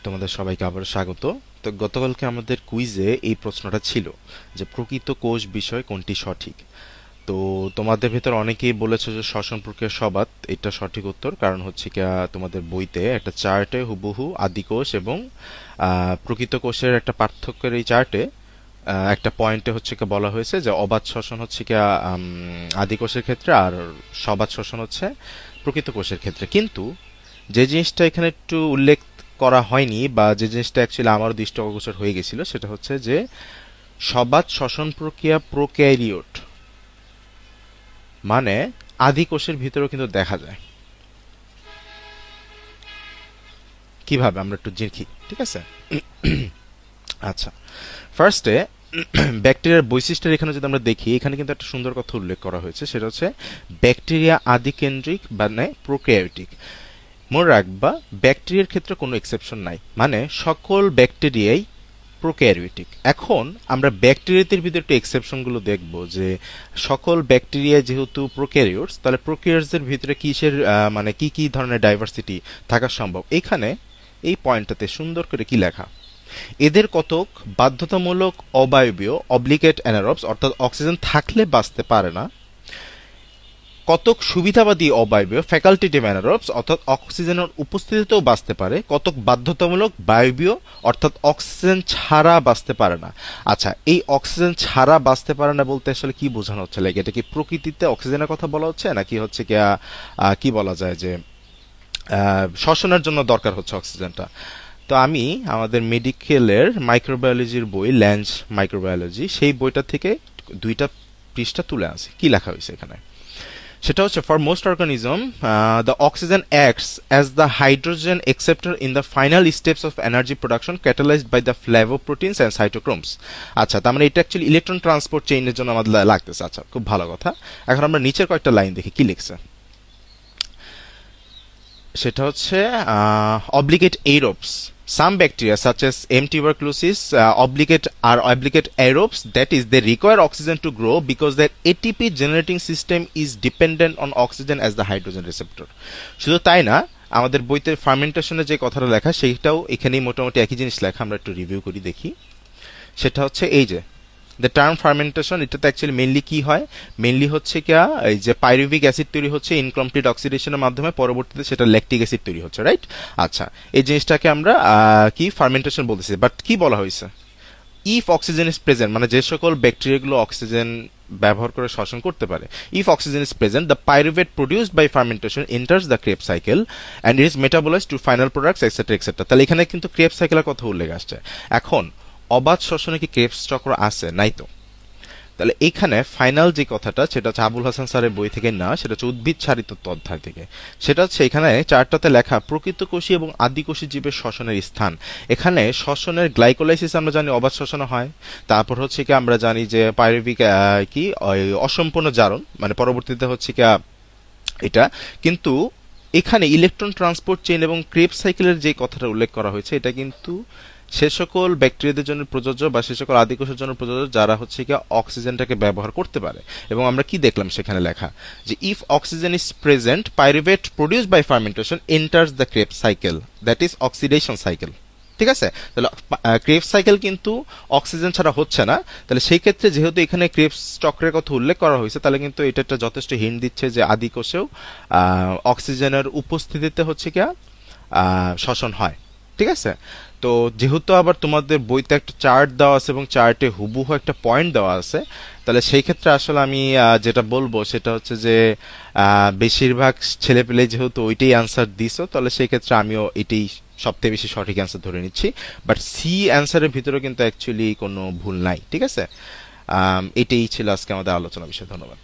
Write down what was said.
তোমাদের সবাইকে আবার স্বাগত। তো গতকালকে আমাদের কুইজে এই প্রশ্নটা ছিল যে প্রকৃত কোষ বিষয় কোনটি সঠিক। তো তোমাদের ভেতর অনেকেই বলেছে যে শ্বসন প্রক্রিয়া সবাত, এটা সঠিক উত্তর। কারণ হচ্ছে কি তোমাদের বইতে একটা চার্টে হুবহু আদি কোষ এবং প্রকৃত কোষের একটা পার্থক্যের এই চার্টে একটা পয়েন্টে হচ্ছে কি বলা হয়েছে যে অবাত শ্বসন হচ্ছে কি আদি কোষের ক্ষেত্রে, আর সবাত শ্বসন হচ্ছে প্রকৃত কোষের ক্ষেত্রে। কিন্তু যে জিনিসটা এখানে একটু উল্লেখ করা হয়নি, বা যে জিনিসটা অ্যাকচুয়ালি আমারও দৃষ্টি অগোচর হয়ে গেছিল, সেটা হচ্ছে যে সবাত শ্বসন প্রক্রিয়া প্রোক্যারিওট মানে আদি কোষের ভিতরেও কিন্তু দেখা যায়। কিভাবে আমরা একটু দেখি, ঠিক আছে? আচ্ছা, ফার্স্টে ব্যাকটেরিয়ার বৈশিষ্ট্যের এখানে যদি আমরা দেখি, এখানে কিন্তু একটা সুন্দর কথা উল্লেখ করা হয়েছে, সেটা হচ্ছে ব্যাকটেরিয়া আদিকেন্দ্রিক মানে প্রোক্যারিওটিক। মনে রাখবা, ব্যাকটেরিয়ার ক্ষেত্রে কোনো এক্সেপশন নাই, মানে সকল ব্যাকটেরিয়াই প্রোক্যারিওটিক। এখন আমরা ব্যাকটেরিয়াদের ভিতরে একটু এক্সেপশনগুলো দেখব, যে সকল ব্যাকটেরিয়া যেহেতু প্রোক্যারিওটস, তাহলে প্রোক্যারিওটসদের ভিতরে কিসের মানে কি কি ধরনের ডাইভার্সিটি থাকা সম্ভব। এখানে এই পয়েন্টটাতে সুন্দর করে কি লেখা, এদের কতক বাধ্যতামূলক অবায়বীয় অব্লিগেট অ্যানারোবস, অর্থাৎ অক্সিজেন থাকলে বাঁচতে পারে না। কতক সুবিধাবাদী অবায়বীয় ফ্যাকাল্টেটিভ অ্যানারোবস, অর্থাৎ অক্সিজেনের উপস্থিতিতেও বাঁচতে পারে। কতক বাধ্যতামূলক বায়বীয়, অর্থাৎ অক্সিজেন ছাড়া বাঁচতে পারে না। আচ্ছা, এই অক্সিজেন ছাড়া বাঁচতে পারে না বলতে আসলে কি বোঝানো হচ্ছে? লাগে এটা কি প্রকৃতিতে অক্সিজেনের কথা বলা হচ্ছে, নাকি হচ্ছে কি কি বলা যায় যে শ্বসনের জন্য দরকার হচ্ছে অক্সিজেনটা? তো আমি আমাদের মেডিকেলের মাইক্রোবায়োলজির বই, ল্যান্স মাইক্রোবায়োলজি, সেই বইটা থেকে দুইটা পৃষ্ঠা তুলে আনছি। কি লেখা হয়েছে এখানে সেটা হচ্ছে, for most organism the oxygen acts as the hydrogen acceptor in the final steps of energy production catalysed by the flavoproteins and cytochromes. আচ্ছা, তার মানে এটা অ্যাকচুয়ালি ইলেকট্রন ট্রান্সপোর্ট চেইনের জন্য আমাদের লাগতেছে। আচ্ছা, খুব ভালো কথা। এখন আমরা নিচের কয়েকটা লাইন দেখি কি লিখছে। সেটা হচ্ছে obligate aerobes. Some bacteria such as M. tuberculosis obligate aerobes, that is they require oxygen to grow because their ATP generating system is dependent on oxygen as the hydrogen receptor. শুধু তাই না, আমাদের বইতে ফার্মেন্টেশনের যে কথাটা লেখা সেইটাও এখানেই মোটামুটি একই জিনিস লেখা। আমরা একটু রিভিউ করি দেখি। সেটা হচ্ছে এই যে দ্য টার্ম ফার্মেন্টেশন, এটাতে অ্যাকচুয়ালি মেইনলি কি হয়? মেইনলি হচ্ছে কি এই যে পাইরুভিক অ্যাসিড তৈরি হচ্ছে ইনকমপ্লিট অক্সিডেশনের মাধ্যমে, পরবর্তীতে সেটা ল্যাকটিক অ্যাসিড তৈরি হচ্ছে, রাইট? আচ্ছা, এই জিনিসটাকে আমরা কি ফার্মেন্টেশন বলতেছি। বাট কি বলা হয়েছে, ইফ অক্সিজেন ইজ প্রেজেন্ট, মানে যে সকল ব্যাকটেরিয়াগুলো অক্সিজেন ব্যবহার করে শ্বসন করতে পারে, if oxygen is present the pyruvate produced by fermentation enters the Krebs cycle and it is metabolised to final products etcetera etcetera. তাহলে এখানে কিন্তু ক্রেব সাইকেলের কথা উল্লেখ আসছে। এখন অবাধ শ্বসনে কি ক্রেবস চক্র আছে? নাই তো। তাহলে এখানে ফাইনাল যে কথাটা, সেটা হচ্ছে আবুল হাসান স্যারের বই থেকে না, সেটা হচ্ছে উদ্ভিদ সারিতত্ত্ব অধ্যায় থেকে। সেটা হচ্ছে এখানে চারটাতে লেখা প্রকৃত কোষী এবং আদিকোষী জীবের শ্বসনের স্থান। এখানে শ্বসনের গ্লাইকোলাইসিস আমরা জানি অবাধ শ্বসনে হয়। তারপর হচ্ছে কি আমরা জানি যে পাইরুভিক কি অসম্পূর্ণ জারণ, মানে পরবর্তীতে হচ্ছে কি এটা। কিন্তু এখানে ইলেকট্রন ট্রান্সপোর্ট চেইন এবং ক্রেব সাইকেলের যে কথাটা উল্লেখ করা হয়েছে, এটা কিন্তু সে সকল ব্যাকটেরিয়াদের জন্য প্রযোজ্য, বা সে সকল আদিকোষের জন্য প্রযোজ্য যারা হচ্ছে কি অক্সিজেনটাকে ব্যবহার করতে পারে। এবং আমরা কি দেখলাম সেখানে লেখা, যে if oxygen is present pyruvate produced by fermentation enters the Krebs cycle, that is oxidation cycle. ঠিক আছে? তাহলে ক্রেবস সাইকেল কিন্তু অক্সিজেন ছাড়া হচ্ছে না। তাহলে সেই ক্ষেত্রে যেহেতু এখানে ক্রেবস চক্রের কথা উল্লেখ করা হয়েছে, তাহলে কিন্তু এটা একটা যথেষ্ট হিন্ট দিচ্ছে যে আদি কোষেও অক্সিজেনের উপস্থিতিতে হচ্ছে কি শ্বসন হয়। ঠিক আছে? তো যেহেতু আবার তোমাদের বইতে একটা চার্ট দেওয়া আছে এবং চার্টে হুবহু একটা পয়েন্ট দেওয়া আছে, তাহলে সেই ক্ষেত্রে আসলে আমি যেটা বলবো সেটা হচ্ছে যে বেশিরভাগ ছেলেপেলে যেহেতু ওইটাই অ্যান্সার দিছো, তাহলে সেই ক্ষেত্রে আমিও এটাই সবথেকে বেশি সঠিক অ্যান্সার ধরে নিচ্ছি। বাট সি অ্যান্সারের ভিতরে কিন্তু অ্যাকচুয়ালি কোনো ভুল নাই। ঠিক আছে? এটাই ছিল আজকে আমাদের আলোচনা বিষয়। ধন্যবাদ।